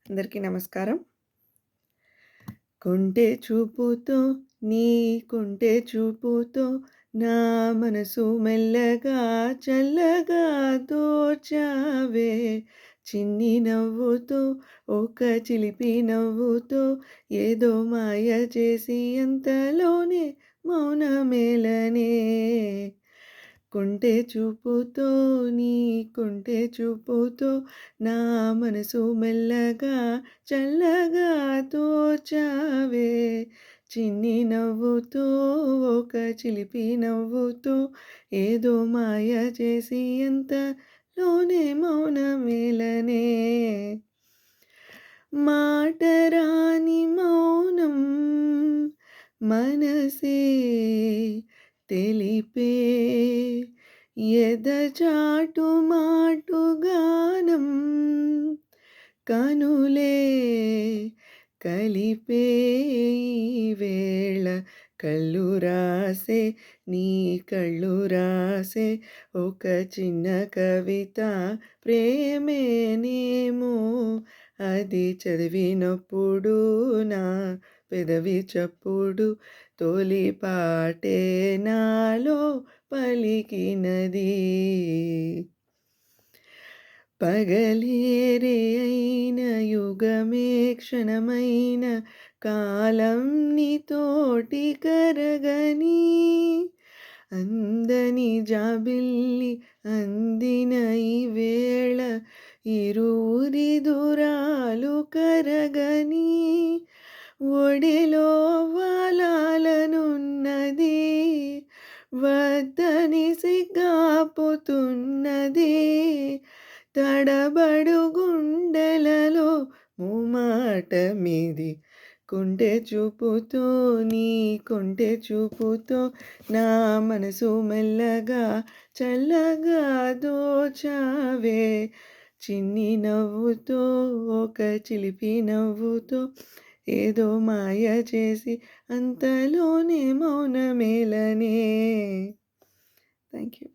అందరికీ నమస్కారం. కొంటె చూపుతో నీ కొంటె చూపుతో నా మనసు మెల్లగా చల్లగా దోచావే చిన్ని నవ్వుతో ఒక చిలిపి నవ్వుతో ఏదో మాయ చేసి అంతలోనే మౌనమేలనే కొంటె చూపుతో నీ కొంటె చూపుతో నా మనసు మెల్లగా చల్లగా తోచావే చిన్ని నవ్వుతో ఒక చిలిపి నవ్వుతో ఏదో మాయ చేసి ఎంతలోనే మౌనమేలనే మాటరాని మౌనం మనసే తెలిపే ఎదచాటు మాటుగానం కనులే కలిపే ఈ వేళ కళ్ళు రాసే నీ కళ్ళు రాసే ఒక చిన్న కవిత ప్రేమేనేమో అది చదివినప్పుడు నా పెదవి చప్పుడు తొలి పాటే నాలో పలికినది పగలేరే అయిన యుగమే క్షణమైన కాలం నీతోటి కరగని అందని జాబిల్లి అందిన ఈ వేళ ఇరువురి దూరాలు కరగని ఒడిలో వాలాలనున్నది వద్దని సిగ్గాపుతున్నది తడబడు గుండెలలో మూమాటమిది కొంటె చూపుతో నీ కొంటె చూపుతో నా మనసు మెల్లగా చల్లగా దోచావే చిన్ని నవ్వుతో ఒక చిలిపి నవ్వుతో ఏదో మాయ చేసి అంతలోనే మౌనమేలనే థ్యాంక్ యూ.